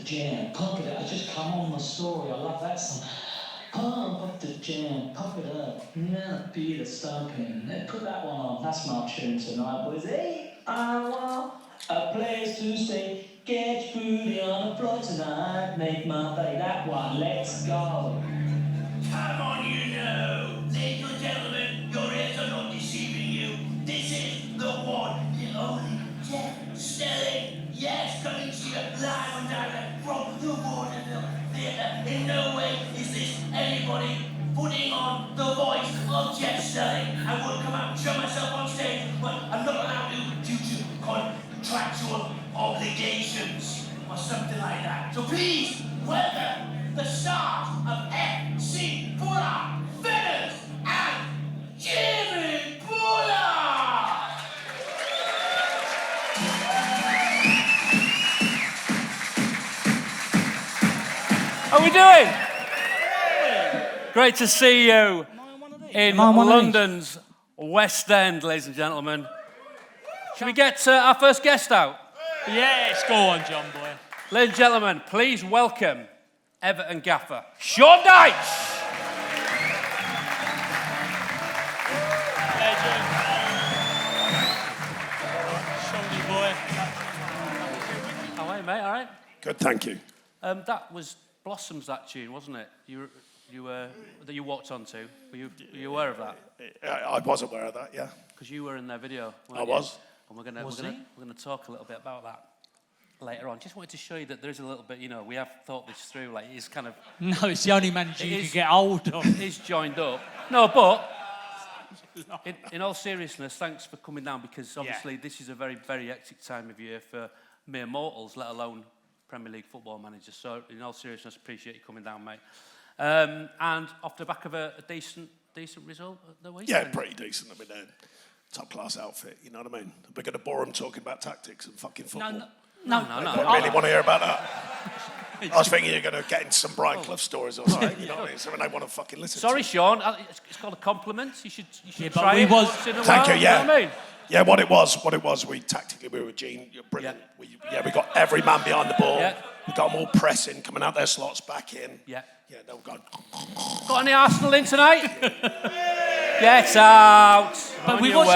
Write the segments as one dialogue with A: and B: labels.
A: jam, pump it up. I just come on the story. I love that song. Pump up the jam, pump it up. Now the beat is thumping. Put that one on. That's my tune tonight, boys. Hey, I want a place to stay. Get your booty on the floor tonight. Make my day that one. Let's go.
B: Come on, you know. Ladies and gentlemen, your ears are not deceiving you. This is the one, the only Jeff Stelling. Yes, coming to you live and direct from the Vaudeville Theatre. In no way is this anybody putting on the voice of Jeff Stelling. I would come out and show myself on stage, but I'm not allowed to due to contractual obligations or something like that. So please welcome the stars of FC Bullard, Fenners, and Jimmy Bullard!
C: How are we doing? Great to see you in London's West End, ladies and gentlemen. Should we get our first guest out?
D: Yes, go on, John boy.
C: Ladies and gentlemen, please welcome Everton gaffer, Sean Dyche.
D: Legend. Shawnee boy.
C: How are you, mate? All right?
E: Good, thank you.
C: That was Blossoms, that tune, wasn't it? That you walked onto. Were you aware of that?
E: I was aware of that, yeah.
C: Because you were in their video.
E: I was.
C: And we're gonna talk a little bit about that later on. Just wanted to show you that there is a little bit, we have thought this through. Like, it's kind of.
D: No, it's the only manager you could get hold of.
C: It is joined up. No, but in all seriousness, thanks for coming down, because obviously this is a very, very hectic time of year for mere mortals, let alone Premier League football managers. So in all seriousness, appreciate you coming down, mate. And off the back of a decent result at the weekend.
E: Yeah, pretty decent. I mean, top class outfit. You know what I mean? We're going to bore them talking about tactics and fucking football.
D: No.
E: I really want to hear about that. I was thinking you're going to get into some Brian Clough stories or something. You know what I mean? So when they want to fucking listen.
C: Sorry,
E: to
C: Sean. It's called a compliment. You should
D: yeah,
C: try
D: but
C: it.
E: Thank you. Yeah.
C: You know what I mean?
E: Yeah, what it was, we were Gene, you're brilliant.
C: Yeah.
E: We got every man behind the ball.
C: Yeah.
E: We got them all pressing, coming out their slots, back in.
C: Yeah.
E: Yeah, they were going.
C: Got any Arsenal in tonight? Get out.
D: But we was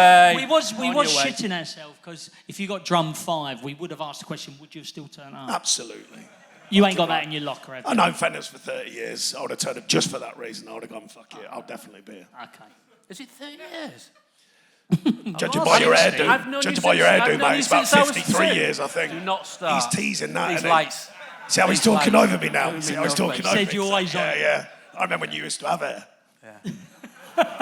D: shitting ourselves, because if you got drum 5, we would have asked the question, would you still turn up?
E: Absolutely.
D: You ain't got that in your locker, have you?
E: I've known Fenners for 30 years. I would have turned up just for that reason. I would have gone, fuck it, I'll definitely be here.
D: Okay.
C: Is it 30 years?
E: Judging by your hairdo, mate, it's about 53 years, I think.
C: Do not start.
E: He's teasing that,
C: These
E: isn't
C: lights.
E: he? See how he's talking over me now? See how he's
C: no
E: talking
C: face.
E: over me?
D: Said you always on.
E: Yeah. I remember when you used to have hair.
C: Yeah.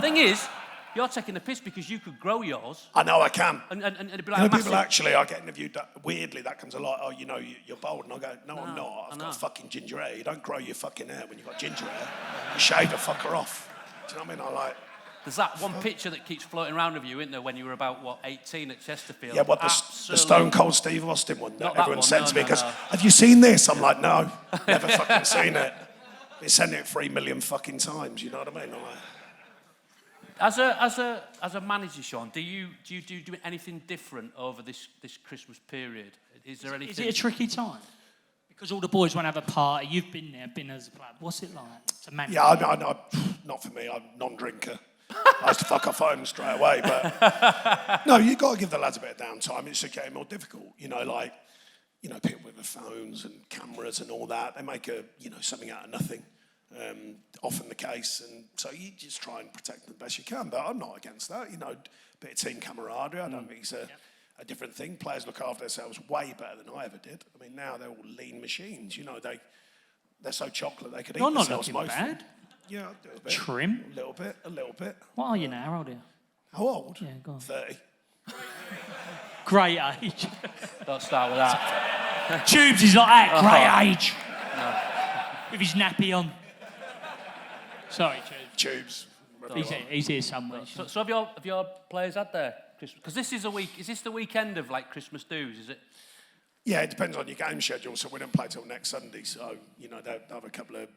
C: Thing is, you're taking the piss because you could grow yours.
E: I know I can.
C: And it'd be like
E: People actually, I get interviewed, weirdly, that comes a lot, oh, you're bald. And I go, no, I'm not. I've got fucking ginger hair. You don't grow your fucking hair when you've got ginger hair. You shave the fucker off. Do you know what I mean?
C: There's that one picture that keeps floating around of you, isn't there, when you were about, 18 at Chesterfield?
E: Yeah, the Stone Cold Steve Austin one that everyone sends me, because, have you seen this? I'm like, no, never fucking seen it. They send it 3 million fucking times, you know what I mean?
C: As a manager, Sean, do you do anything different over this Christmas period? Is there anything?
D: Is it a tricky time? Because all the boys want to have a party. You've been there, been as a player. What's it like to manage?
E: Yeah, I not for me. I'm a non-drinker. I used to fuck off home straight away, but no, you got to give the lads a bit of downtime. It's getting more difficult, people with their phones and cameras and all that. They make something out of nothing. Often the case, and so you just try and protect them the best you can. But I'm not against that. A bit of team camaraderie. I don't think it's a different thing. Players look after themselves way better than I ever did. I mean, now they're all lean machines. They're so chocolate they could eat themselves.
D: You're not looking bad.
E: Yeah, I'll do a bit.
D: Trim?
E: A little bit.
D: What are you now? How old are you?
E: How old?
D: Yeah, go on.
E: 30.
D: Great age.
C: Don't start with that.
D: Tubes is like that, great age. No. With his nappy on. Sorry,
E: Tubes.
D: He's here somewhere.
C: So have your players had their Christmas? Because this is is this the weekend of Christmas dues, is it?
E: Yeah, it depends on your game schedule. So we don't play till next Sunday. So, they'll have a couple of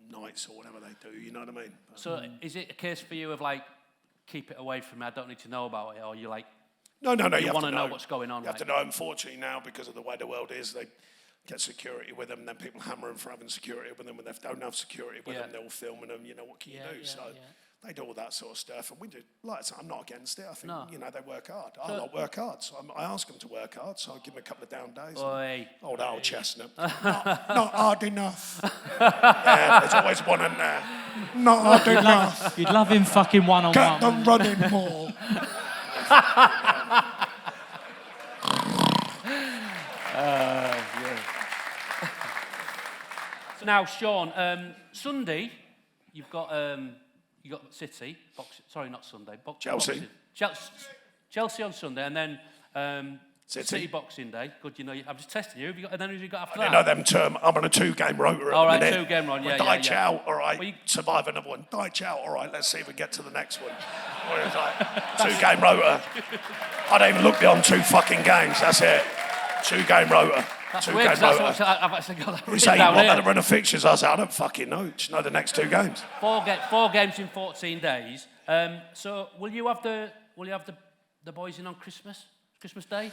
E: nights or whatever they do, you know what I mean?
C: So is it a case for you of keep it away from me, I don't need to know about it, or you
E: No,
C: you want to know what's going on?
E: You have to know, unfortunately now, because of the way the world is, get security with them, and then people hammer them for having security with them, and if they don't have security with them, they're all filming them, what can you do? So they do all that sort of stuff, and we do, like I said, I'm not against it. I think, they work hard. I like work hard, so I ask them to work hard, so I give them a couple of down days. Old old chestnut. not hard enough. Yeah, there's always one in there. Not hard enough.
D: You'd love him fucking one-on-one.
E: Get them running more.
C: So now, Sean, Sunday, you've got City. Sorry, not Sunday.
E: Chelsea.
C: Chelsea on Sunday, and then City Boxing Day. Good, I'm just testing you. And then who have you got after that?
E: I know them term. I'm on a 2-game rotor
C: All right,
E: at the minute.
C: 2-game run, yeah.
E: Dyche out, all right. Survive another one. Dyche out, all right. Let's see if we get to the next one. 2-game rotor. I don't even look beyond 2 fucking games. That's it. 2-game rotor.
C: That's weird, because I've actually got that written down here.
E: What the run of fixtures? I say, I don't fucking know. Just know the next 2 games.
C: 4 games in 14 days. So will you have the boys in on Christmas Day?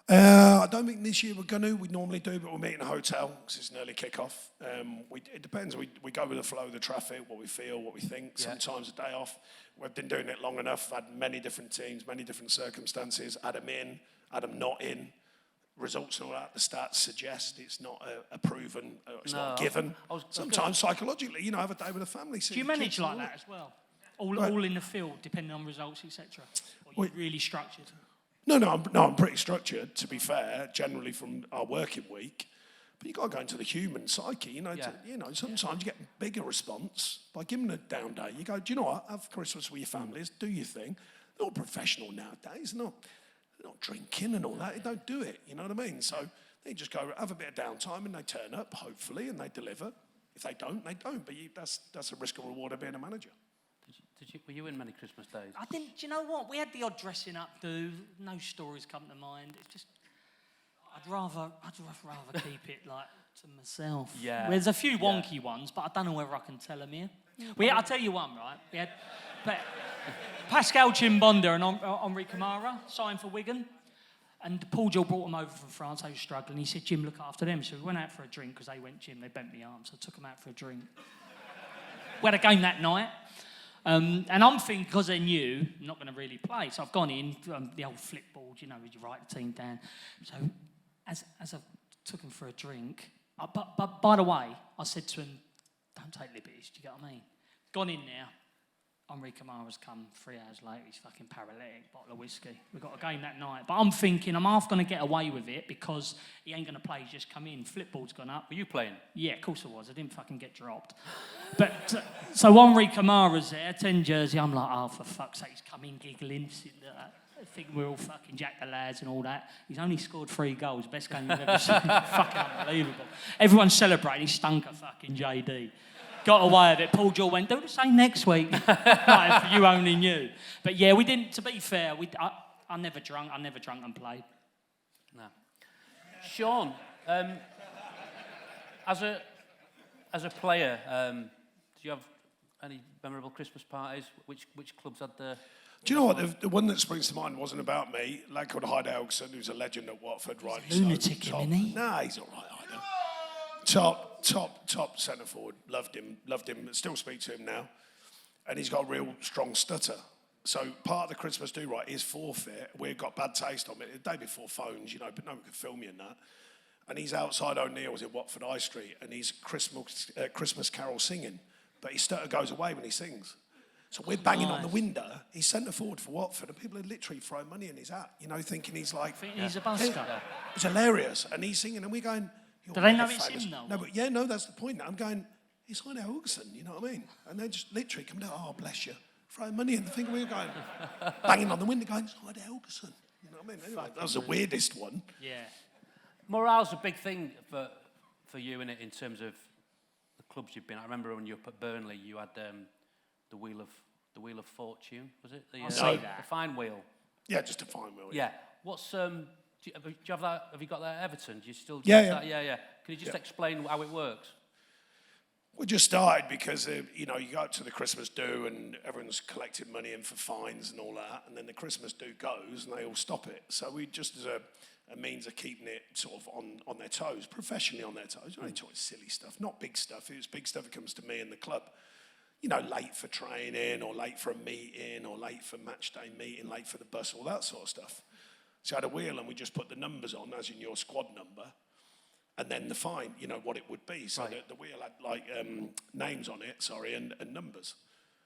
E: I don't think this year we're going to. We normally do, but we'll meet in a hotel because it's an early kick-off. It depends. We go with the flow of the traffic, what we feel, what we think. Yeah. Sometimes a day off. We've been doing it long enough. I've had many different teams, many different circumstances. Had them in, had them not in. Results and all that, the stats suggest it's not a proven, it's not a given. Sometimes psychologically, have a day with a family.
D: Do you manage like that as well? All in the field, depending on results, etc. Or are you really structured?
E: No, I'm pretty structured, to be fair, generally from our working week. But you've got to go into the human psyche, sometimes you get a bigger response by giving a down day. You go, do you know what? Have Christmas with your families, do your thing. They're all professional nowadays, they're not drinking and all that. They don't do it, you know what I mean? So they just go, have a bit of downtime and they turn up, hopefully, and they deliver. If they don't, they don't. But that's a risk and reward of being a manager.
C: Were you in many Christmas days?
D: I didn't. Do you know what? We had the odd dressing up do. No stories come to mind. It's just, I'd rather keep it like to myself.
C: Yeah.
D: There's a few wonky ones, but I don't know whether I can tell them here. I'll tell you one, right? We had Pascal Chimbonda and Henri Camara signed for Wigan. And Paul Gill brought them over from France. They were struggling. He said, Jim, look after them. So we went out for a drink because they went, Jim, they bent me arms. So I took them out for a drink. We had a game that night. And I'm thinking, because they're new, I'm not going to really play. So I've gone in, the old flipboard, you write the team down. So as I took them for a drink, but by the way, I said to him, don't take liberties, do you get what I mean? Gone in there. Henri Camara's come 3 hours later, he's fucking paralytic, bottle of whiskey. We've got a game that night. But I'm thinking, I'm half going to get away with it because he ain't going to play, he's just come in. Flipboard's gone up.
C: Were you playing?
D: Yeah, of course I was. I didn't fucking get dropped. But, so Henri Camara's there, 10 jersey. I'm like, oh, for fuck's sake, he's come in giggling. I think we're all fucking Jack the Lads and all that. He's only scored 3 goals. Best game you've ever seen. Fucking unbelievable. Everyone's celebrating. He stunk of fucking JD. Got away with it. Paul Gill went, do the same next week. Like, you only knew. But yeah, we didn't, to be fair, I never drunk and played.
C: No. Sean, as a player, do you have any memorable Christmas parties? Which clubs had the...
E: Do you know what? The one that springs to mind wasn't about me. A lad called Hyde Elgson, who's a legend at Watford, right?
D: Lunatic, isn't he?
E: Nah, he's all right, Hyde. Top centre forward. Loved him. Still speak to him now. And he's got a real strong stutter. So part of the Christmas do right is forfeit. We've got bad taste on it. The day before phones, but no one could film you in that. And he's outside O'Neill's in Watford High Street, and he's Christmas carol singing, but his stutter goes away when he sings. So we're banging on the window. He's centre forward for Watford, and people are literally throwing money in his hat, thinking he's like...
D: He's a busker.
E: It's hilarious. And he's singing, and we're going...
D: Do they know it's him, though?
E: No, but that's the point. I'm going, it's Hyde Elgson, you know what I mean? And they just literally come down, oh, bless you, throwing money in. The thing we're going, banging on the window, going, it's Hyde Elgson. You know what I mean? Anyway, that was the weirdest one.
D: Yeah.
C: Morale's a big thing for you, innit, in terms of the clubs you've been at. I remember when you were up at Burnley, you had the Wheel of Fortune, was it? The fine wheel.
E: Yeah, just a fine wheel.
C: Yeah. What's do you have that? Have you got that at Everton? Do you still?
E: Yeah.
C: Can you just explain how it works?
E: We just started because, you go up to the Christmas do and everyone's collecting money in for fines and all that, and then the Christmas do goes and they all stop it. So we just, as a means of keeping it sort of on their toes, professionally on their toes. Only talking silly stuff, not big stuff. It was big stuff that comes to me in the club. Late for training or late for a meeting or late for match day meeting, late for the bus, all that sort of stuff. So I had a wheel and we just put the numbers on, as in your squad number, and then the fine, what it would be. So
C: Right.
E: the wheel had names on it, and numbers.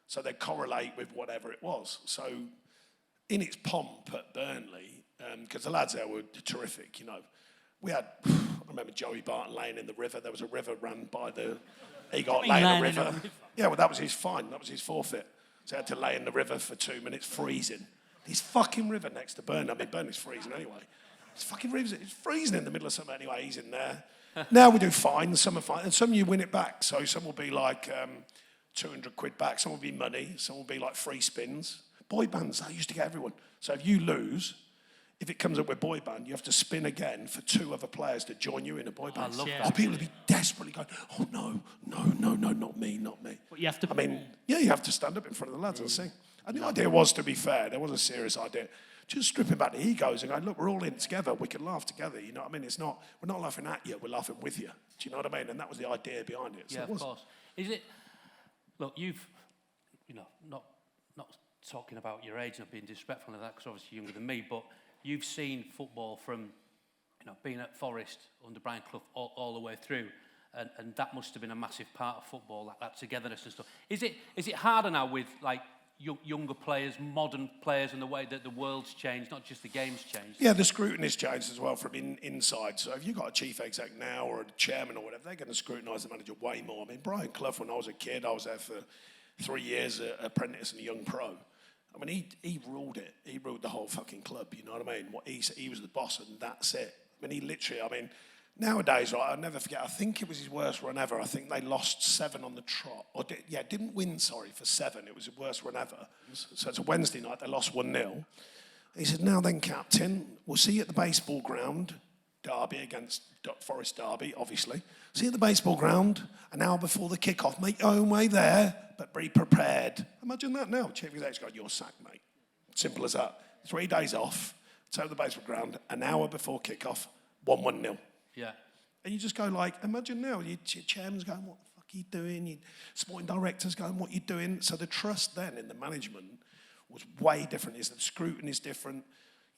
E: So they'd correlate with whatever it was. So in its pomp at Burnley, because the lads there were terrific, we had, I remember Joey Barton laying in the river. There was a river ran by he got laid in the river. Yeah, well, that was his fine. That was his forfeit. So he had to lay in the river for 2 minutes, freezing. This fucking river next to Burnley. I mean, Burnley's freezing anyway. It's fucking river. It's freezing in the middle of summer anyway. He's in there. Now we do fines. Some are fine. And some you win it back. So some will be like 200 quid back. Some will be money. Some will be like free spins. Boy bands, I used to get everyone. So if you lose, if it comes up with boy band, you have to spin again for 2 other players to join you in a boy band.
C: I love
D: Yeah.
C: that.
E: Oh, people will be desperately going, oh, no, not me.
D: But you have to.
E: I mean, yeah, you have to stand up in front of the lads and sing. And the idea was, to be fair, there was a serious idea. Just stripping back the egos and going, look, we're all in together. We can laugh together. You know what I mean? We're not laughing at you. We're laughing with you. Do you know what I mean? And that was the idea behind it. So
C: Yeah,
E: it was.
C: of course. Is it? Look, you've, not talking about your age, not being disrespectful of that, because obviously you're younger than me, but you've seen football from, being at Forest under Brian Clough all the way through, and that must have been a massive part of football, that togetherness and stuff. Is it harder now with like younger players, modern players, and the way that the world's changed, not just the game's changed?
E: Yeah, the scrutiny's changed as well from inside. So if you've got a chief exec now or a chairman or whatever, they're going to scrutinise the manager way more. I mean, Brian Clough, when I was a kid, I was there for 3 years, an apprentice and a young pro. I mean, he ruled it. He ruled the whole fucking club, you know what I mean? He was the boss and that's it. I mean, he literally, nowadays, right, I'll never forget, I think it was his worst run ever. I think they lost 7 on the trot. Didn't win, for 7. It was his worst run ever. So it's a Wednesday night, they lost 1-0. He said, now then, captain, we'll see you at the baseball ground. Derby against Forest Derby, obviously. See you at the baseball ground an hour before the kick-off. Make your own way there, but be prepared. Imagine that now. Chief exec's going, you're sacked, mate. Simple as that. 3 days off, to the baseball ground, an hour before kick-off, 1-0.
C: Yeah.
E: And you just go like, imagine now, your chairman's going, what the fuck are you doing? Your sporting director's going, what are you doing? So the trust then in the management was way different. The scrutiny's different.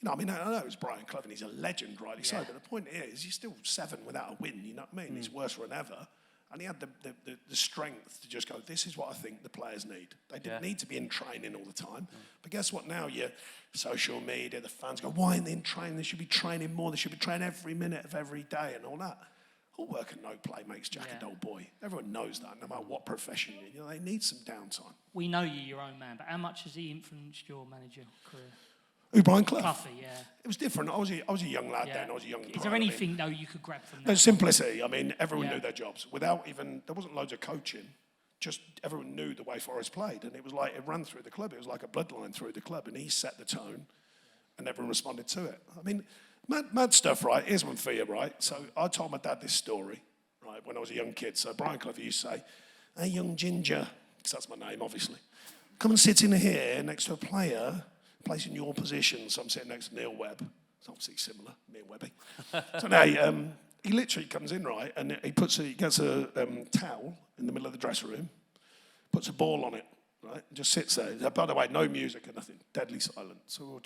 E: I know it's Brian Clough and he's a legend, rightly so, but the point is, he's still 7 without a win, you know what I mean? His worst run ever. And he had the strength to just go, this is what I think the players need. They didn't need to be in training all the time. But guess what now? Your social media, the fans go, why aren't they in training? They should be training more. They should be training every minute of every day and all that. All work and no play makes Jack a dull boy. Everyone knows that, no matter what profession you're in. They need some downtime.
D: We know you're your own man, but how much has he influenced your manager career?
E: Who, Brian Clough?
D: Cloughie, yeah.
E: It was different. I was a young lad then. I was a young
D: Is there anything, though, you could grab from that?
E: No, simplicity. Everyone knew their jobs. There wasn't loads of coaching. Just everyone knew the way Forest played. And it was like, it ran through the club. It was like a bloodline through the club. And he set the tone and everyone responded to it. Mad stuff, right? Here's one for you, right? So I told my dad this story, right, when I was a young kid. So Brian Clough used to say, hey, young ginger, because that's my name, obviously. Come and sit in here next to a player plays in your position. So I'm sitting next to Neil Webb. It's obviously similar, me and Webby. So now he literally comes in, right, and he gets a towel in the middle of the dressing room, puts a ball on it, right, and just sits there. By the way, no music or nothing, deadly silent. So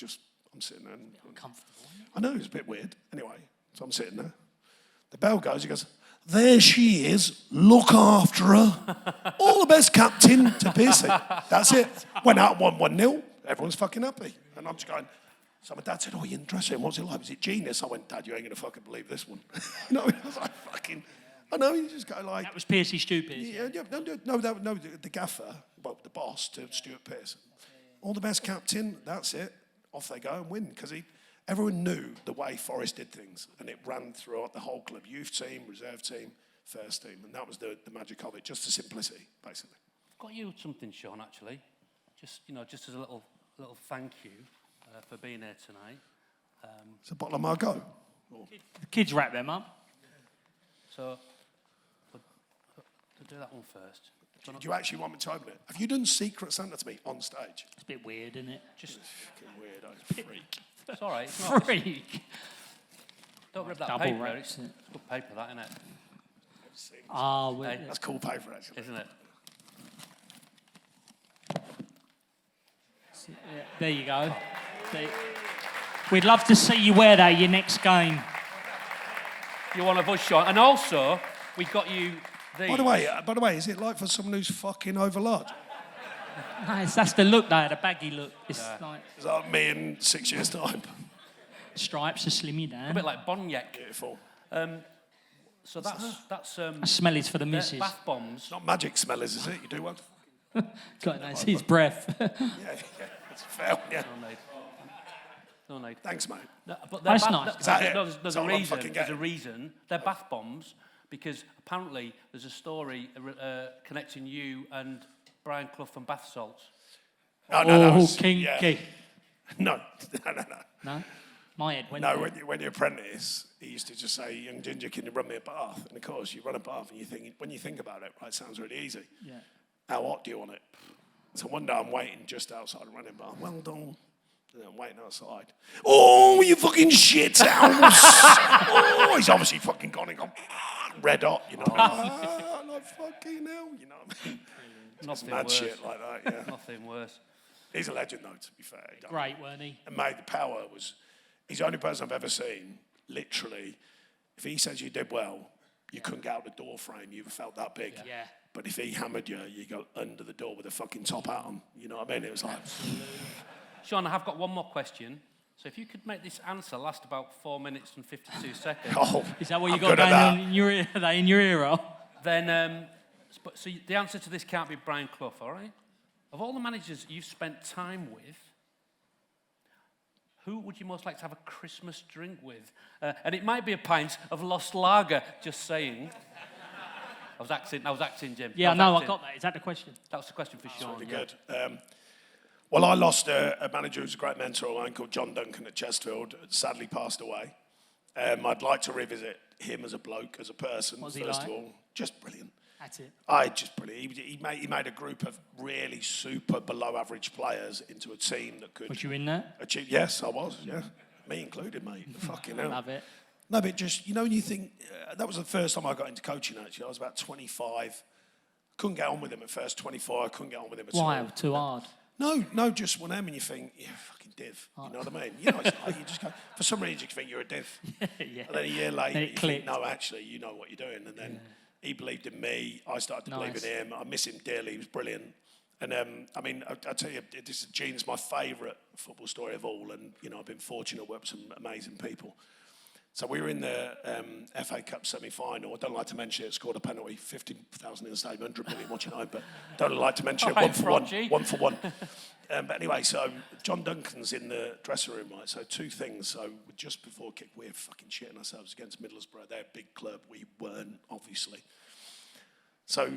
E: I'm sitting there.
D: Uncomfortable.
E: I know, it's a bit weird. Anyway, so I'm sitting there. The bell goes, he goes, there she is, look after her. All the best, captain, to Piercy. That's it. Went out 1-0. Everyone's fucking happy. And I'm just going, so my dad said, oh, you're in the dressing room, what's it like? Was it genius? I went, Dad, you ain't going to fucking believe this one. I was like, fucking, I know, you just go like.
D: That was Piercy stupid.
E: Yeah, no, the gaffer, well, the boss to Stuart Pearson. All the best, captain, that's it. Off they go and win. Because everyone knew the way Forest did things. And it ran throughout the whole club. Youth team, reserve team, first team. And that was the magic of it, just the simplicity, basically.
C: I've got you something, Sean, actually. Just as a little thank you for being here tonight.
E: It's a bottle of Margot.
D: The kids wrap them up.
C: So, could do that one first.
E: Do you actually want me to open it? Have you done Secret Santa to me on stage?
D: It's a bit weird, isn't it?
C: Just,
E: Fucking weirdo, freak.
C: it's all right. It's not,
D: Freak.
C: don't rip that
D: Double
C: paper.
D: wrapped
C: It's
D: it.
C: good paper, that, isn't it?
D: Ah, well,
C: Hey.
E: That's cool paper, actually.
C: Isn't it?
D: yeah, there you go. We'd love to see you wear that at your next game.
C: You're one of us, Sean. And also, we got you these.
E: By the way, is it like for someone who's fucking overlarge?
D: Nice, that's the look, though, the baggy look. It's like
E: Is that me in 6 years' time?
D: stripes to slim you
C: A
D: down.
C: bit like Bonyek.
E: Beautiful.
C: So that's
D: A smell is for the
C: they're
D: missus.
C: bath bombs.
E: Not magic smellers, is it? You do one?
D: God knows his breath.
E: Yeah, it's fair. Yeah.
C: No need. No need.
E: Thanks, mate.
C: No, but they're
D: That's
C: bath-
D: nice.
E: Is that it?
C: No, there's
E: Is
C: a
E: that what I'm
C: reason.
E: fucking
C: There's a
E: getting?
C: reason. They're bath bombs because apparently there's a story connecting you and Brian Clough from bath salts.
D: Oh, kinky.
E: Yeah. No.
D: No? My head went
E: No,
D: there.
E: when you apprentice, he used to just say, "Young Ginger, can you run me a bath?" And of course, you run a bath, and when you think about it, right, it sounds really easy.
D: Yeah.
E: How hot do you want it? So one day I'm waiting just outside a running bath. Well done. And I'm waiting outside. Oh, you fucking shit house! Oh, he's obviously fucking gone and gone red hot, you know. Like fucking hell, you know what I mean?
C: Nothing
E: Mad
C: worse.
E: shit like that, yeah.
C: Nothing worse.
E: He's a legend, though, to be fair. He done-
D: Great, weren't he?
E: And mate, the power was, he's the only person I've ever seen, literally, if he says you did well, you couldn't get out the door frame, you felt that big.
D: Yeah.
E: But if he hammered you, you go under the door with a fucking top hat on. You know what I mean? It was like,
C: Sean, I have got one more question. So if you could make this answer last about 4 minutes and 52 seconds,
E: oh,
D: Is that what you
E: I'm
D: got
E: good at
D: down
E: that.
D: in your ear? That in your ear?
C: then so the answer to this can't be Brian Clough, all right? Of all the managers you've spent time with, who would you most like to have a Christmas drink with? And it might be a pint of Lost Lager, just saying. I was acting, Jim.
D: Yeah,
C: was
D: no, I
C: acting.
D: got that. Is that the question?
C: That was the question for Sean.
E: really
C: yeah.
E: good. Well, I lost a manager who's a great mentor of mine called John Duncan at Chesterfield, sadly passed away. I'd like to revisit him as a bloke, as a person,
D: What was he
E: first
D: like?
E: of all. Just brilliant.
D: That's it.
E: Just brilliant. He made a group of really super below average players into a team that could
D: Was you in that?
E: achieve. Yes, I was, yeah. Me included, mate. Fucking hell.
D: Love it.
E: No, but just, you know, when you think, that was the first time I got into coaching, actually. I was about 25. Couldn't get on with him at first, 24. I couldn't get on with him at all.
D: Why? Too hard.
E: No, just one of them, and you think, yeah, fucking div. You know what I mean? You know, it's like you just go, for some reason, you think you're a div.
D: Yeah.
E: And then a year later,
D: Then it
E: you think,
D: clicked.
E: no, actually, you know what you're doing. And then he believed in me. I started to believe
D: Nice.
E: in him. I miss him dearly. He was brilliant. And I mean, I tell you, this is Gene's my favourite football story of all. And, you know, I've been fortunate to work with some amazing people. So we were in the FA Cup semi-final. I don't like to mention it. Scored a penalty, 50,000 in the stadium, 100 million watching home, but don't like to mention it.
C: All
E: One
C: right,
E: for one.
C: Froggy.
E: One for one. But anyway, so John Duncan's in the dressing room, right? So two things. So just before kick, we're fucking shitting ourselves against Middlesbrough. They're a big club. We weren't, obviously. So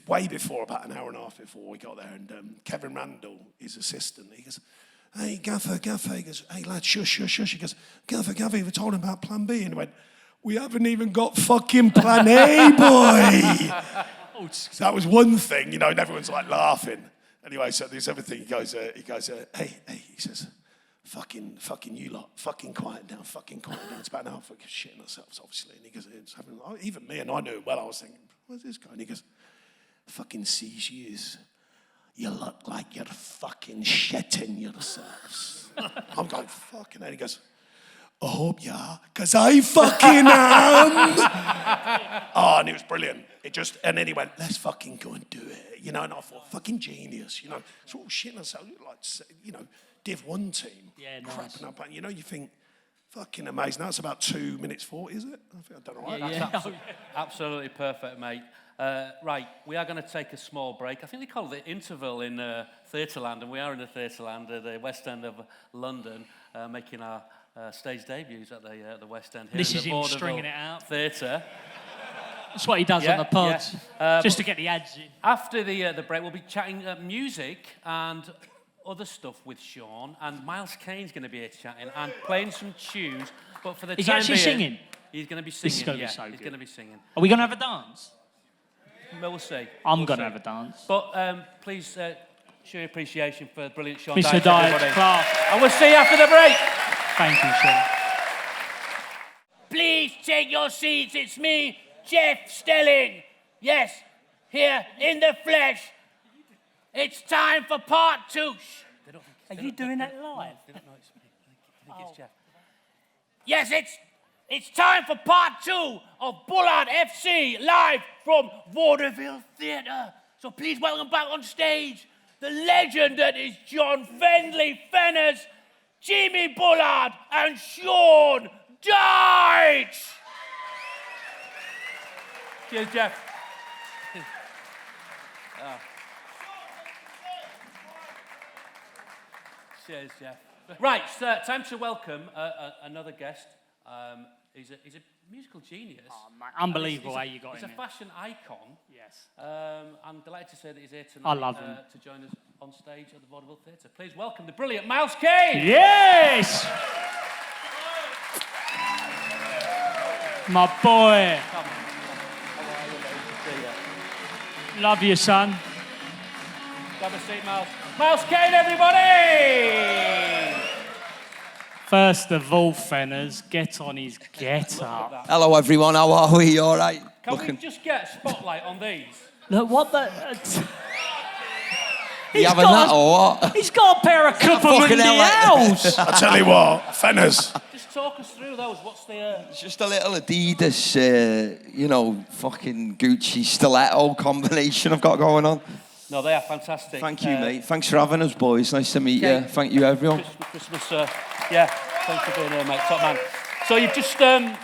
E: way before, about an hour and a half before we got there, and Kevin Randall, his assistant, he goes, "Hey, Gaffer, he goes, hey, lad, shush. He goes, Gaffer, we told him about plan B. And he went, we haven't even got fucking plan A, boy. So that was one thing, you know, and everyone's like laughing. Anyway, so there's everything. He goes, hey, he says, fucking you lot, fucking quiet down. It's about an hour for shitting ourselves, obviously. And he goes, it's having, even me, and I knew it well, I was thinking, where's this guy? And he goes, fucking sees yous. You look like you're fucking shitting yourselves. I'm going, fucking hell. And he goes, I hope you are, because I fucking am. And it was brilliant. And then he went, let's fucking go and do it. You know, and I thought, fucking genius. You know, it's all shitting ourselves. Like, you know, Div 1 team.
D: Yeah, nice.
E: Crapping up. And, you know, you think, fucking amazing. That's about 2 minutes 40, is it? I think I've done all right.
D: Yeah.
C: Absolutely perfect, mate. Right, we are going to take a small break. I think they call it the interval in Theatreland, and we are in the Theatreland at the West End of London, making our stage debuts at the West End here.
D: This
C: in
D: is
C: the
D: him
C: Vaudeville
D: stringing it out.
C: Theatre.
D: That's what he does on the pods, just to get the ads in.
C: After the break, we'll be chatting music and other stuff with Sean, and Miles Kane's going to be here chatting and playing some tunes. But for the
D: Is he
C: time
D: actually
C: being,
D: singing?
C: He's going to be
D: This is
C: singing.
D: gonna be
C: Yeah,
D: so
C: he's
D: good.
C: going to be singing.
D: Are we going to have a dance?
C: We'll see.
D: I'm
C: We'll
D: going to
C: see.
D: have a dance.
C: But please show your appreciation for the brilliant Sean
D: Mr.
C: Dyche,
D: Dyche,
C: everybody.
D: Clough.
C: And we'll see you after the break.
D: Thank you, Sean.
B: Please take your seats. It's me, Jeff Stelling. Yes, here in the flesh. It's time for part 2.
D: Are you doing that live?
C: They don't know it's me. I think it's Jeff.
B: Yes, it's time for part 2 of Bullard FC live from Vaudeville Theatre. So please welcome back on stage the legend that is John Fendley Fenners, Jimmy Bullard, and Sean Dyche.
C: Cheers, Jeff. Oh. Cheers, Jeff. Right, so time to welcome another guest. He's a musical genius.
D: Oh, mate, unbelievable
C: He's
D: how you got
C: He's
D: him
C: a
D: here.
C: fashion icon.
D: Yes.
C: I'm delighted to say that he's here tonight.
D: I love him.
C: To join us on stage at the Vaudeville Theatre. Please welcome the brilliant Miles Kane.
D: Yes! My boy.
C: Come on. How are you, mate? Good to see you.
D: Love you, son.
C: Grab a seat, Miles. Miles Kane, everybody!
D: First of all, Fenners, get on his get up.
F: Hello, everyone. How are we? You all right?
C: Can we just get a spotlight on these?
D: Look, what the...
F: You having that or what?
D: He's got a pair of Cooper
F: fucking hell, like-
D: Mundials.
E: I tell you what, Fenners.
C: Just talk us through those. What's the...
F: It's just a little Adidas, fucking Gucci stiletto combination I've got going on.
C: No, they are fantastic.
F: Thank you, mate. Thanks for having us, boys. Nice to meet you. Thank you, everyone.
C: Christmas, yeah. Thanks for being here, mate. Top man. So you've just come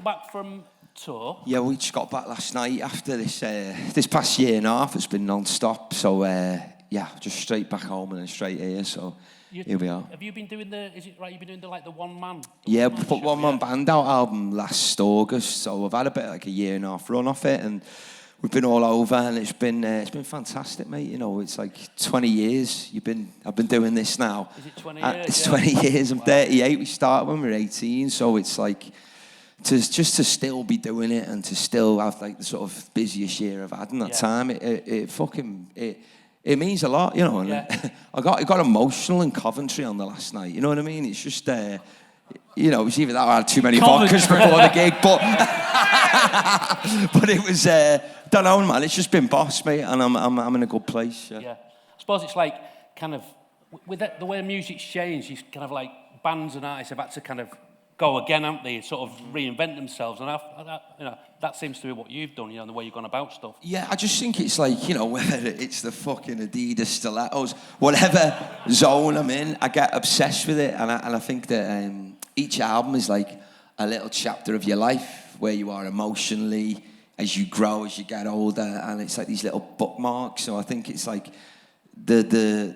C: back from tour.
F: Yeah, we just got back last night after this past year and a half. It's been non-stop. So, just straight back home and then straight here. So, here we are.
C: Have you been doing is it right, you've been doing the one-man?
F: Yeah, we put One Man Band out album last August. So, I've had a bit like a year and a half run off it. And we've been all over, and it's been fantastic, mate. You know, it's like 20 years. I've been doing this now.
C: Is it 20 years?
F: It's 20 years. I'm 38. We started when we were 18, so it's like to still be doing it and to still have like the sort of busiest year I've had in that time. It means a lot, you know. And I got emotional in Coventry on the last night. You know what I mean? It's just. You know, it was either that or I had too many vodkas before the gig, but but it was don't know, man. It's just been boss, mate, and I'm in a good place. Yeah.
C: I suppose it's like kind of with the way music's changed. It's kind of like bands and artists have had to kind of go again, haven't they? Sort of reinvent themselves, and that seems to be what you've done. You know, the way you've gone about stuff.
F: Yeah, I just think it's like, you know, whether it's the fucking Adidas stilettos, whatever zone I'm in, I get obsessed with it, and I think that each album is like a little chapter of your life where you are emotionally as you grow, as you get older, and it's like these little bookmarks. So I think it's like the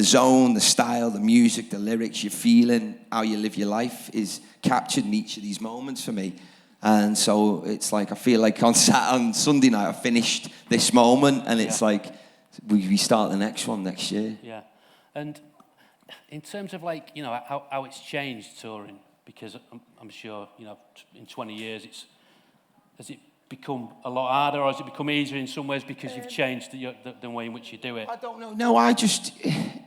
F: zone, the style, the music, the lyrics, your feeling, how you live your life is captured in each of these moments for me. And so it's like I feel like on Sunday night I finished this moment, and it's like we start the next one next year.
C: Yeah, and in terms of like, you know, how it's changed touring, because I'm sure, you know, in 20 years has it become a lot harder, or has it become easier in some ways because you've changed the way in which you do it?
F: I don't know. No,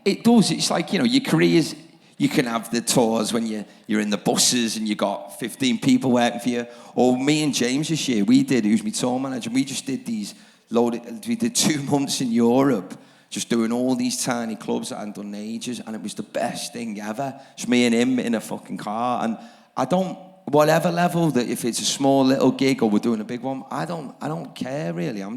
F: it does. It's like, you know, your careers, you can have the tours when you're in the buses and you got 15 people working for you. Or me and James this year, who's my tour manager, we just did we did 2 months in Europe, just doing all these tiny clubs that I hadn't done in ages, and it was the best thing ever. Just me and him in a fucking car, and whatever level, that if it's a small little gig or we're doing a big one, I don't care really. I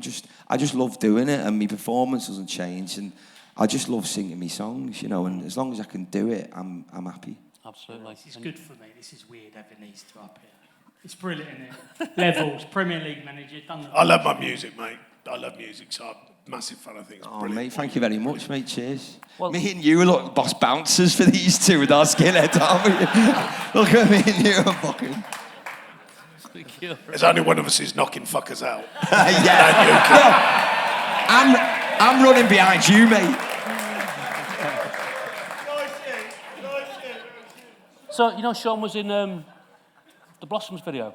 F: just love doing it, and my performance doesn't change, and I just love singing me songs, you know. And as long as I can do it, I'm happy.
C: Absolutely.
D: This is good for me. This is weird having these two up here. It's brilliant, isn't it? Levels, Premier League manager, done.
E: I love my music, mate. I love music, so I'm a massive fan of things.
F: Oh,
E: Brilliant.
F: mate, thank you very much, mate. Cheers.
C: Well,
F: me and you look boss bouncers for these two with our skinheads, aren't we? Look at me and you are fucking.
E: There's only one of us who's knocking fuckers out.
F: I'm running behind you, mate.
C: So, you know, Sean was in the Blossoms video.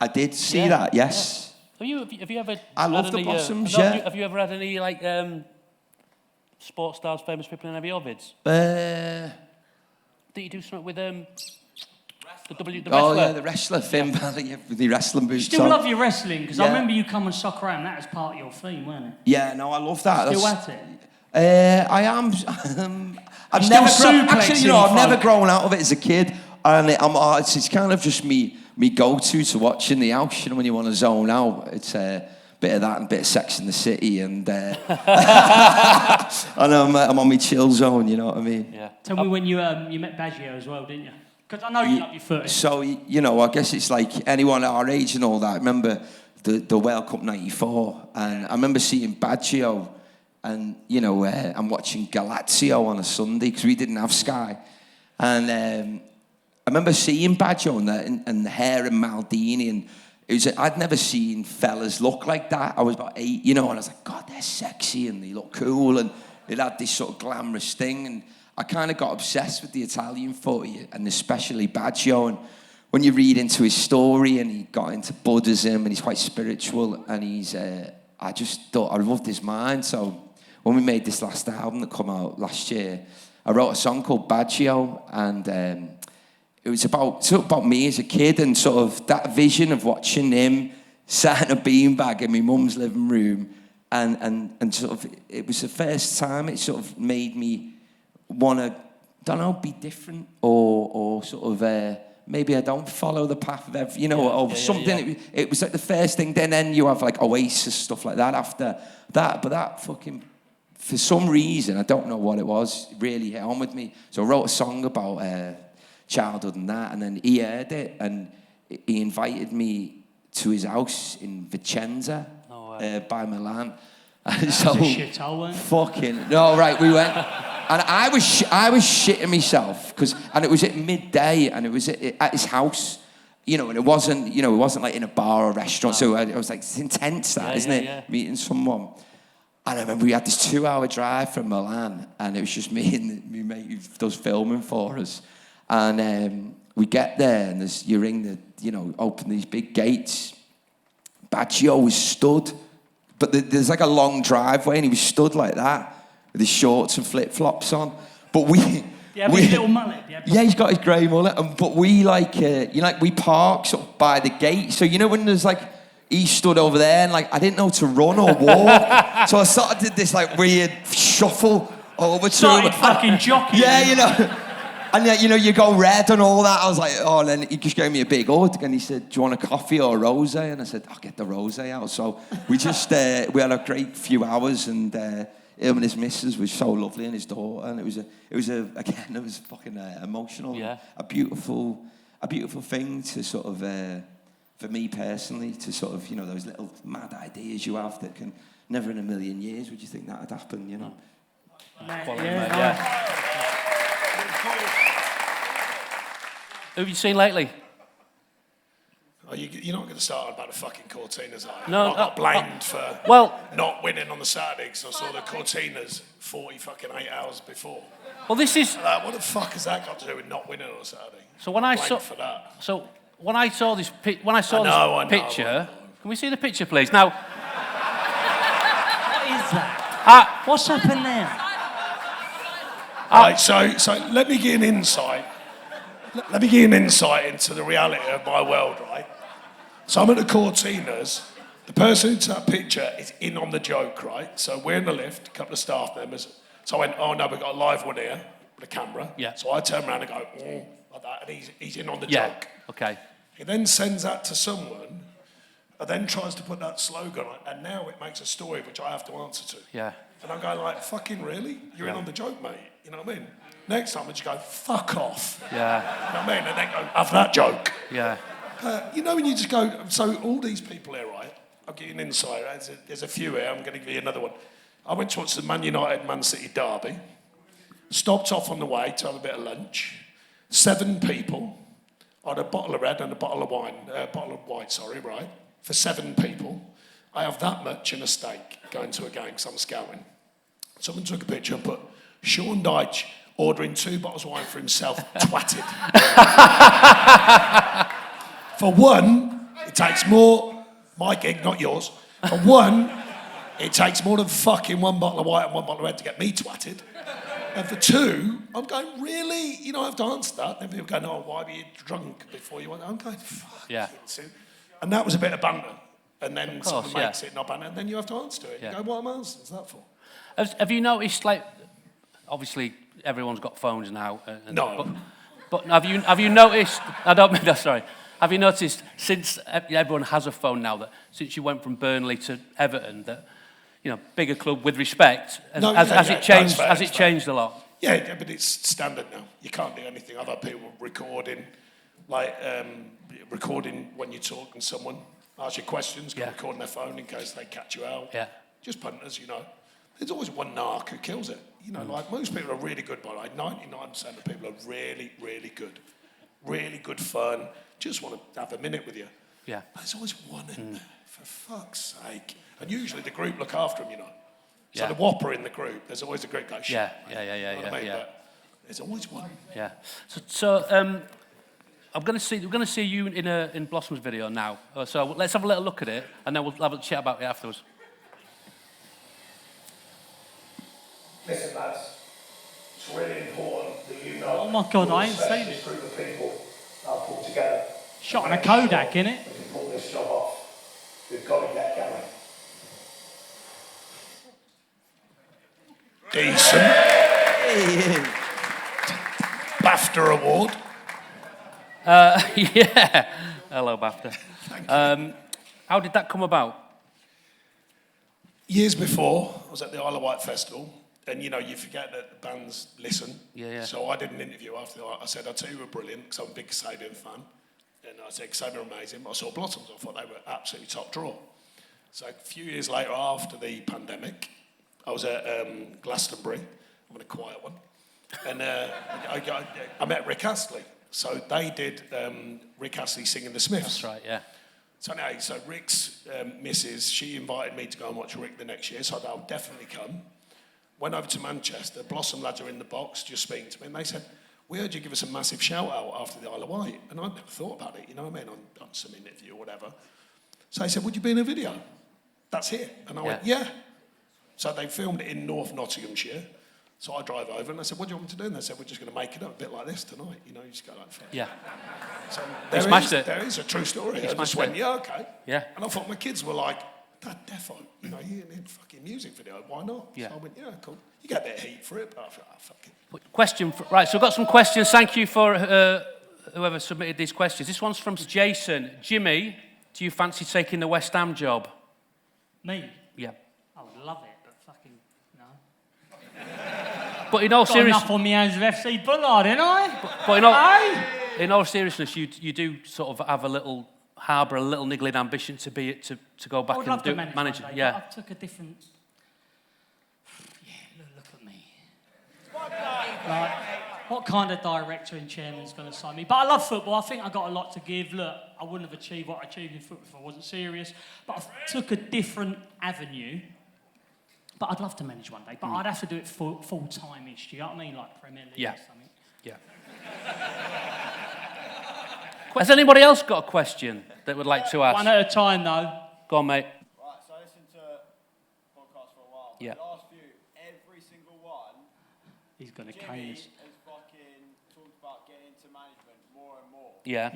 F: I did see that, yes.
C: Have you ever?
F: I love
C: had
F: the
C: any,
F: Blossoms,
C: no,
F: yeah.
C: Have you ever had any like sports stars, famous people in any of your vids? Did you do something with the wrestler?
F: Oh yeah, the wrestler, Finn Balor, with the wrestling boots
D: Still
F: on.
D: love your wrestling, because I
F: Yeah.
D: remember you come on Soccer Am, that was part of your theme, wasn't it?
F: Yeah, no, I love that.
D: Still
F: That's-
D: at it?
F: I am. I've
D: Still
F: never
D: suplexing
F: actually, you know, I've never
D: folk.
F: grown out of it as a kid, and it's kind of just me go-to watch in the house. You know, when you want to zone out, it's a bit of that and a bit of Sex in the City, and and I'm on my chill zone. You know what I mean?
C: Yeah.
D: Tell me when you met Baggio as well, didn't you? Because I know you love your footy.
F: So you know, I guess it's like anyone our age and all that. I remember the World Cup '94, and I remember seeing Baggio. And, you know, I'm watching Galazio on a Sunday because we didn't have Sky. And I remember seeing Baggio and the hair and Maldini. And I'd never seen fellas look like that. I was about 8, you know, and I was like, God, they're sexy and they look cool. And it had this sort of glamorous thing. And I kind of got obsessed with the Italian footy and especially Baggio. And when you read into his story and he got into Buddhism and he's quite spiritual and he's... I just thought I loved his mind. So when we made this last album that came out last year, I wrote a song called Baggio, and it was about me as a kid and sort of that vision of watching him sat in a beanbag in my mum's living room, and sort of it was the first time it sort of made me want to, don't know, be different or sort of. Maybe I don't follow the path of every, you know, or something.
C: Yeah.
F: It was like the first thing. Then you have like Oasis, stuff like that after that. But that fucking, for some reason, I don't know what it was, it really hit on with me. So I wrote a song about childhood and that. And then he heard it and he invited me to his house in Vicenza by Milan. And so,
D: a shithole, wasn't it?
F: fucking, no, right, we went. And I was shitting myself and it was at midday, and it was at his house, you know, and it wasn't like in a bar or restaurant. So I was like, it's intense, that, isn't it?
C: Yeah.
F: Meeting someone. And I remember we had this 2-hour drive from Milan, and it was just me and my mate who does filming for us. And we get there, and you ring open these big gates. Baggio was stood, but there's like a long driveway, and he was stood like that, with his shorts and flip-flops on. But
D: Yeah, with his little mullet.
F: yeah, he's got his grey mullet. But we we park sort of by the gate. So you know when there's like, he stood over there and like I didn't know to run or walk. So I sort of did this like weird shuffle over to him.
D: Started fucking jockeying.
F: Yeah, you know. And you know, you go red and all that. I was like, oh, and then he just gave me a big hug and he said, do you want a coffee or a rosé? And I said, I'll get the rosé out. So we just, we had a great few hours, and him and his missus was so lovely, and his daughter, and it was fucking emotional.
C: Yeah.
F: A beautiful thing to sort of, for me personally, to sort of, you know, those little mad ideas you have that can never in a million years would you think that would happen, you know?
C: Quality, mate, yeah. Who have you seen lately?
E: Oh, you're not going to start about the fucking Cortinas, are you?
C: No,
E: I got blamed for
C: well-
E: not winning on the Saturday because I saw the Cortinas 48 hours before.
C: Well, this is...
E: Like, what the fuck has that got to do with not winning on a Saturday?
C: So when I
E: Blamed
C: saw...
E: for that.
C: So when I saw this this picture... Can we see the picture, please? Now...
D: What is that? What's happened there?
E: Right, so let me get an insight. Let me get an insight into the reality of my world, right? So I'm at the Cortinas. The person in that picture is in on the joke, right? So we're in the lift, a couple of staff members. So I went, oh no, we've got a live one here with a camera.
C: Yeah.
E: So I turn around and go, like that, and he's in on the
C: Yeah,
E: joke.
C: okay.
E: He then sends that to someone, and then tries to put that slogan on, and now it makes a story which I have to answer to.
C: Yeah.
E: And I'm going like, fucking really? You're in on the joke, mate. You know what I mean? Next time I just go, fuck off.
C: Yeah.
E: You know what I mean? And then go, have that joke.
C: Yeah.
E: You know when you just go, so all these people here, right? I'll give you an insight. There's a few here. I'm going to give you another one. I went to watch the Man United-Man City derby. Stopped off on the way to have a bit of lunch. 7 people. I had a bottle of red and a bottle of wine. Right? For 7 people. I have that much in a steak going to a game because I'm scouting. Someone took a picture and put Sean Dyche ordering 2 bottles of wine for himself, twatted. For one, it takes more My gig, not yours. For one, it takes more than fucking one bottle of white and one bottle of red to get me twatted. And for two, I'm going, really? You know, I have to answer that. Then people go, no, why were you drunk before you went? I'm going, fuck.
C: Yeah.
E: And that was a bit of banter. And then
C: course,
E: someone makes it not banter, and then you have to answer to it.
C: Yeah.
E: You go, what am I answering? What's that for?
C: Have you noticed, like, obviously everyone's got phones now.
E: No.
C: But have you noticed? I don't mean that. Sorry. Have you noticed since everyone has a phone now that since you went from Burnley to Everton that, you know, bigger club with respect, has it changed? Has it changed a lot?
E: Yeah, but it's standard now. You can't do anything. Other people recording, like recording when you're talking to someone, ask you questions, recording their phone in case they catch you out.
C: Yeah.
E: Just punters, you know. There's always one narc who kills it. You know, like most people are really good, by the way. 99% of people are really, really good. Really good fun. Just want to have a minute with you.
C: Yeah.
E: But there's always one in there, for fuck's sake. And usually the group look after them, you know. So the whopper in the group, there's always a great guy.
C: Yeah.
E: You know what I mean? But there's always one.
C: Yeah. So we're going to see you in Blossom's video now. So let's have a little look at it, and then we'll have a chat about it afterwards.
E: Listen, lads, it's really important that you know.
D: Oh my God, I ain't seen it.
E: This group of people I've put together.
D: Shot on a Kodak, innit?
E: We can pull this job off. We've got to get going. Decent. BAFTA award.
C: Yeah. Hello, BAFTA. How did that come about?
E: Years before, I was at the Isle of Wight Festival, and you know, you forget that the bands listen.
C: Yeah.
E: So I did an interview after that. I said, I'll tell you we're brilliant, because I'm a big Kasabian fan. And I said, Kasabian are amazing. I saw Blossoms, I thought they were absolutely top draw. So a few years later, after the pandemic, I was at Glastonbury. I'm in a quiet one. And I met Rick Astley. So they did Rick Astley singing The Smiths.
C: That's right, yeah.
E: So anyway, so Rick's missus, she invited me to go and watch Rick the next year, so I thought I'll definitely come. Went over to Manchester, Blossom lads are in the box just speaking to me, and they said, we heard you give us a massive shout out after the Isle of Wight. And I'd never thought about it, you know what I mean, on some interview or whatever. So they said, would you be in a video? That's it. And I went, yeah. So they filmed it in North Nottinghamshire. So I drive over and I said, what do you want me to do? And they said, we're just going to make it up a bit like this tonight. You know, you just go like that.
C: Yeah.
E: So
C: There
E: is a true story. I just went, yeah, okay.
C: Yeah.
E: And I thought my kids were like, Dad, defo, you know, you're in a fucking music video, why not?
C: Yeah.
E: So I went, yeah, cool. You get a bit of heat for it, but I thought, oh, fuck it.
C: Question, right, so we've got some questions. Thank you for whoever submitted these questions. This one's from Jason. Jimmy, do you fancy taking the West Ham job?
D: Me?
C: Yeah.
D: I would love it, but fucking no.
C: But in all
D: Got
C: seriousness,
D: enough on my hands with FC Bullard, ain't I?
C: but in all seriousness, you do sort of have harbour a little niggling ambition to go back
D: I would
C: and
D: love to manage
C: manage
D: one
C: it.
D: day,
C: Yeah.
D: but I took a different. Yeah, look at me. Like, what kind of director and chairman's going to sign me? But I love football. I think I got a lot to give. Look, I wouldn't have achieved what I achieved in football if I wasn't serious. But I took a different avenue. But I'd love to manage one day. But I'd have to do it full-time-ish. Do you know what I mean? Like Premier League or something.
C: Yeah. Has anybody else got a question that would like to ask?
D: One at a time, though.
C: Go on, mate.
G: Right, so I listened to podcasts for a while.
C: Yeah.
G: The last few, every single one,
D: He's going to
G: Jimmy
D: cane us.
G: has fucking talked about getting into management more and more.
C: Yeah.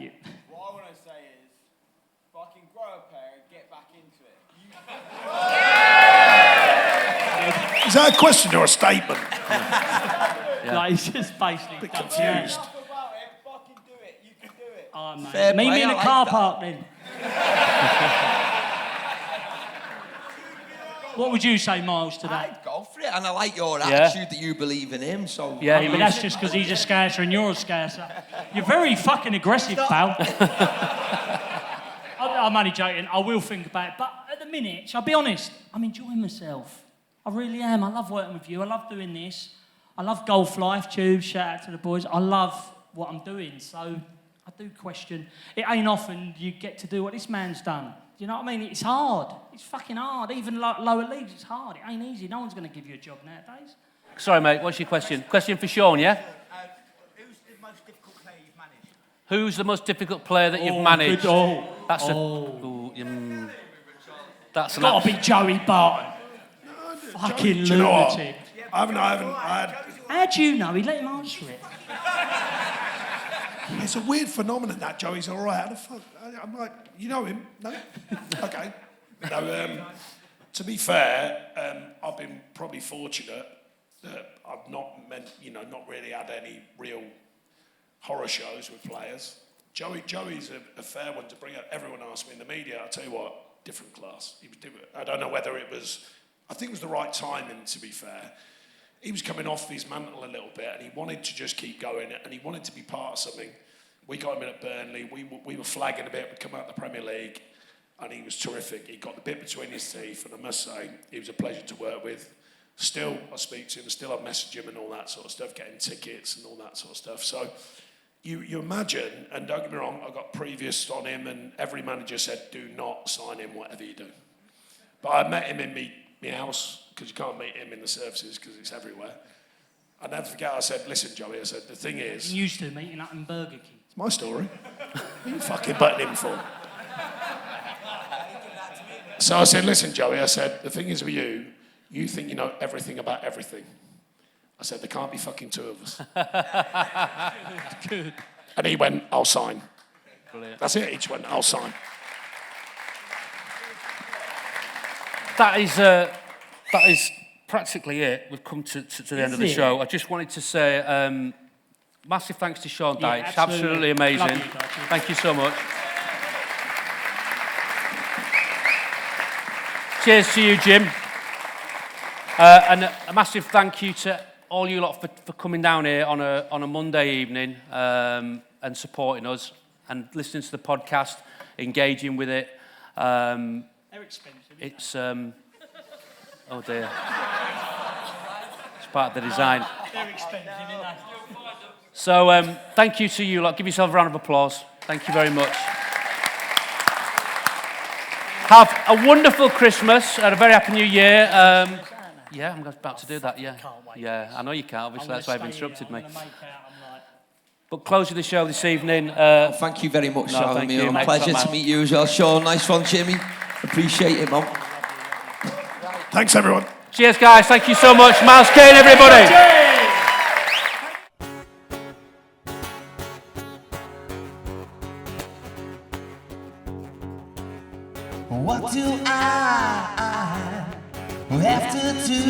G: What I want to say is, fucking grow a pair and get back into it.
E: Is that a question or a statement?
D: Like, he's just basically...
E: A bit confused.
G: Talk about it, fucking do it. You can do it.
D: Oh, mate.
F: Fair
D: Meet
F: play,
D: me in
F: I
D: a
F: like
D: car
F: that.
D: park then. What would you say, Miles, to that?
F: I'd go for it, and I like your attitude that you believe in him, so...
C: Yeah,
D: But that's just because he's a scouser and you're a scouser. You're very fucking aggressive, pal. I'm only joking. I will think about it. But at the minute, shall I be honest? I'm enjoying myself. I really am. I love working with you. I love doing this. I love golf life, tubes. Shout out to the boys. I love what I'm doing. So I do question. It ain't often you get to do what this man's done. Do you know what I mean? It's hard. It's fucking hard. Even lower leagues, it's hard. It ain't easy. No one's going to give you a job nowadays.
C: Sorry, mate. What's your question? Question for Sean, yeah?
G: Who's the most difficult player you've managed?
C: Who's the most difficult player that you've managed?
D: Good,
C: That's That's
D: It's got to be Joey Barton. Fucking
E: Do you know what?
D: lunatic.
E: I had.
D: How do you know? He let him answer it.
E: It's a weird phenomenon that Joey's all right. How the fuck? I'm like, you know him? No? Okay. No, to be fair, I've been probably fortunate that I've not really had any real horror shows with players. Joey's a fair one to bring up. Everyone asked me in the media. I tell you what, different class. I don't know whether it was. I think it was the right timing. To be fair, he was coming off his mantle a little bit, and he wanted to just keep going, and he wanted to be part of something. We got him in at Burnley. We were flagging a bit. We'd come out of the Premier League, and he was terrific. He got the bit between his teeth, and I must say, he was a pleasure to work with. Still, I speak to him. Still, I message him and all that sort of stuff, getting tickets and all that sort of stuff. So, you imagine, and don't get me wrong, I got previous on him, and every manager said, do not sign him, whatever you do. But I met him in my house, because you can't meet him in the services because it's everywhere. I never forget, I said, listen, Joey, I said, the thing is...
D: You used to meeting up in Burger King.
E: It's my story. What are you fucking butting him for? So I said, listen, Joey, I said, the thing is with you, you think you know everything about everything. I said, there can't be fucking two of us.
D: Good.
E: And he went, I'll sign.
C: Brilliant.
E: That's it, each went, I'll sign.
C: That is practically it. We've come to the end of the show. I just wanted to say massive thanks to Sean Dyche.
D: Yeah,
C: absolutely amazing.
D: Love you, Dyche.
C: Thank you so much. Cheers to you, Jim. And a massive thank you to all you lot for coming down here on a Monday evening and supporting us and listening to the podcast, engaging with it.
D: They're expensive.
C: It's oh dear. It's part of the design.
D: They're expensive, aren't they?
C: So thank you to you lot. Give yourself a round of applause. Thank you very much. Have a wonderful Christmas and a very happy New Year. Yeah, I'm about to do that. Yeah, yeah. I know you can't. Obviously, that's why you've instructed me. But closing the show this evening.
F: Thank you very much, Sean.
C: thank you, mate.
F: Pleasure to meet you as well, Sean. Nice one, Jimmy. Appreciate it, man.
E: Thanks, everyone.
C: Cheers, guys. Thank you so much. Miles Kane, everybody.
B: What do I have to do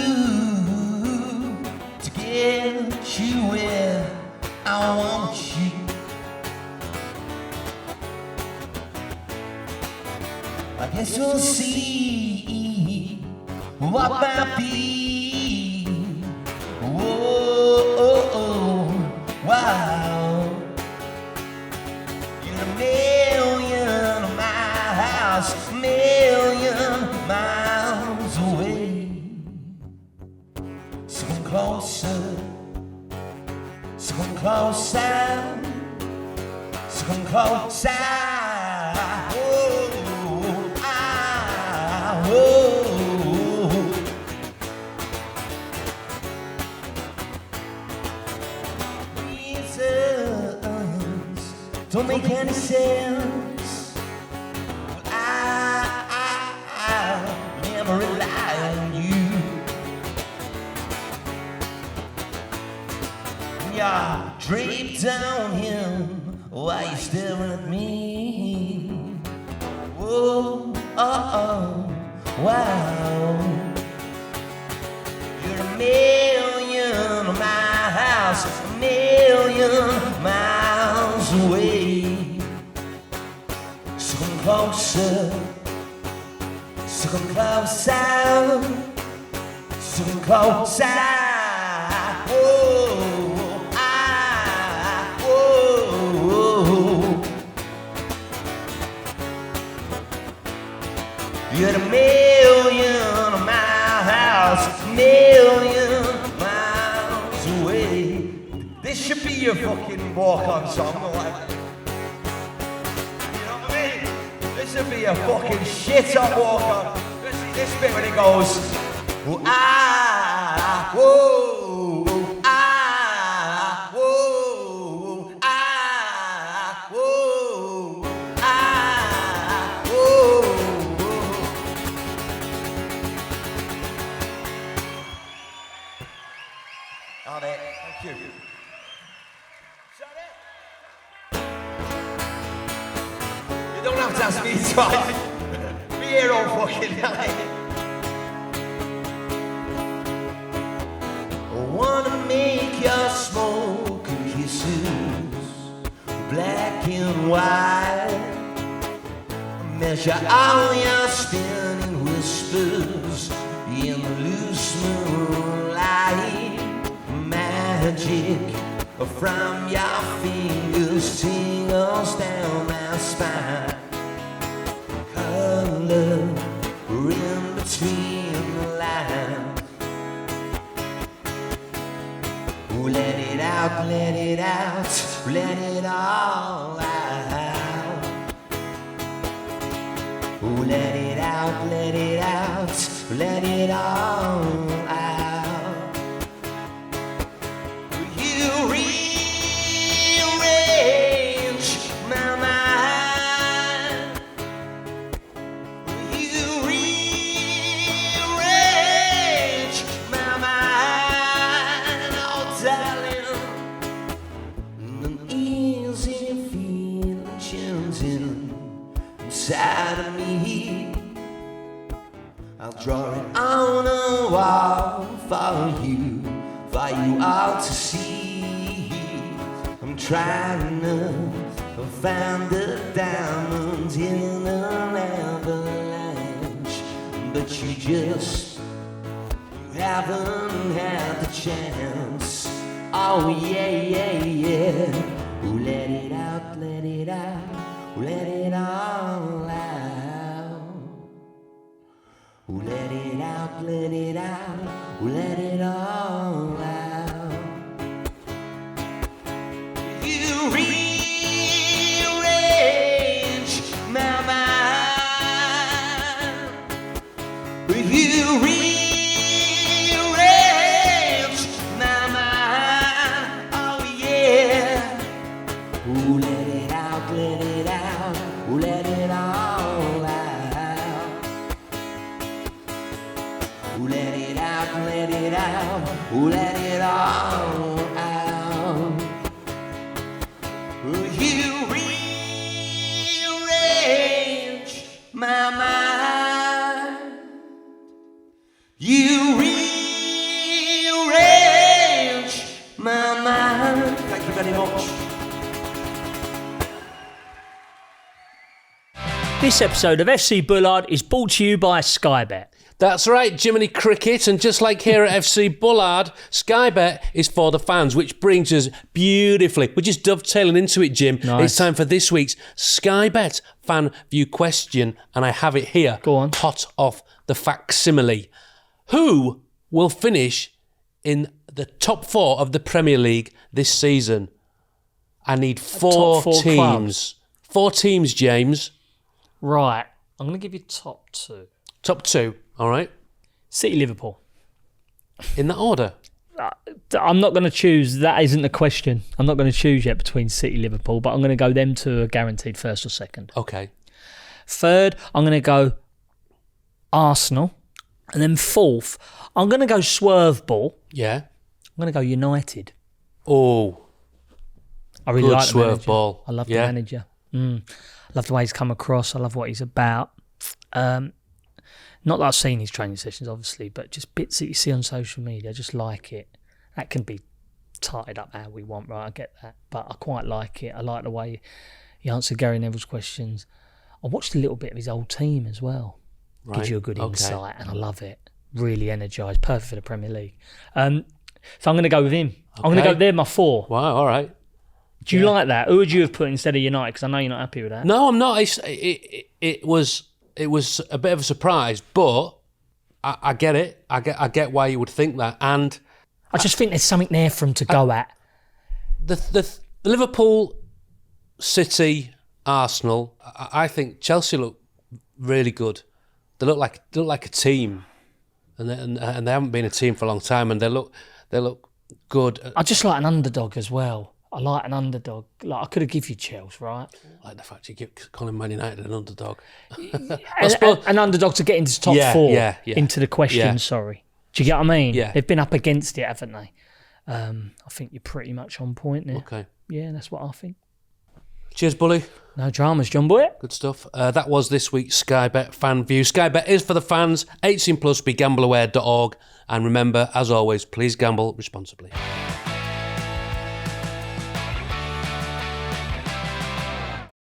B: to get you where I want you? I guess we'll see what might be. Wow. You're a million miles, million miles away. So come closer, so come closer, so come closer. Reasons don't make any sense. I never rely on you. You're draped down him while you're staring at me. Whoa, wow. You're a million miles, a million miles away. So come closer, so come closer, so come closer. You're a million miles, million miles away. This should be your fucking walk-on song, like. You know what I mean? This should be a fucking shit-on walk-on. This bit when it goes, whoa, whoa, whoa.
H: have to ask me twice. Be here all fucking night. I wanna make your smoking kisses black and white. Measure all your spinning whispers in the loose moonlight. Magic from your fingers tingles down my spine. Color in between the lines. Let it out, let it out, let it all out. Let it out, let it out, let it all out. You rearrange my mind. You rearrange my mind, oh darling. An easy feeling changing inside of me. I'll draw it on a wall for you all to see. I'm trying to find the diamonds in an avalanche, but you haven't had the chance. Oh yeah, yeah, yeah. Let it out, let it out, let it all out. Let it out, let it out, let it all out. You rearrange my mind. You rearrange my mind. Oh yeah. Let it out, let it out, let it all out. Let it out, let it out, let it all out. You rearrange my mind. You rearrange my mind. Thank you very much.
D: This episode of FC Bullard is brought to you by Sky Bet.
C: That's right, Jiminy Cricket, and just like here at FC Bullard, Sky Bet is for the fans, which brings us beautifully. We're just dovetailing into it, Jim.
D: Nice.
C: It's time for this week's Sky Bet fan view question, and I have it here.
D: Go on.
C: Hot off the facsimile. Who will finish in the top 4 of the Premier League this season? I need 4
D: Top 4
C: teams.
D: clubs.
C: 4 teams, James.
D: Right, I'm going to give you top 2.
C: Top 2, all right?
D: City, Liverpool.
C: In that order?
D: I'm not going to choose. That isn't the question. I'm not going to choose yet between City, Liverpool, but I'm going to go them two are guaranteed first or second.
C: Okay.
D: Third, I'm going to go Arsenal. And then fourth, I'm going to go swerve ball.
C: Yeah.
D: I'm going to go United.
C: Oh.
D: I really
C: Good
D: like the
C: swerve
D: manager.
C: ball.
D: I love
C: Yeah.
D: the manager. I love the way he's come across. I love what he's about. Not that I've seen his training sessions, obviously, but just bits that you see on social media. I just like it. That can be tied up how we want, right? I get that. But I quite like it. I like the way he answered Gary Neville's questions. I watched a little bit of his old team as well.
C: Right.
D: Gives you a good
C: Okay.
D: insight, and I love it. Really energised. Perfect for the Premier League. So I'm going to go with him. I'm going to
C: Okay.
D: go there, my 4.
C: Wow, all right.
D: Do you like that? Who would you have put instead of United? Because I know you're not happy with that.
C: No, I'm not. It was a bit of a surprise, but I get it. I get why you would think that. And
D: I just think there's something there for him to go at.
C: the Liverpool, City, Arsenal. I think Chelsea look really good. They look like a team, and they haven't been a team for a long time, and they look good.
D: I just like an underdog as well. I like an underdog. Like I could have given you Chelsea, right?
C: I like the fact you give calling Man United an underdog.
D: An underdog to get into top 4.
C: Yeah.
D: Into the question,
C: Yeah.
D: sorry. Do you get what I mean?
C: Yeah.
D: They've been up against it, haven't they? I think you're pretty much on point there.
C: Okay.
D: Yeah, that's what I think.
C: Cheers, Bully.
D: No dramas, John Boy.
C: Good stuff. That was this week's Sky Bet Fan View. Sky Bet is for the fans. 18+, begambleaware.org. And remember, as always, please gamble responsibly.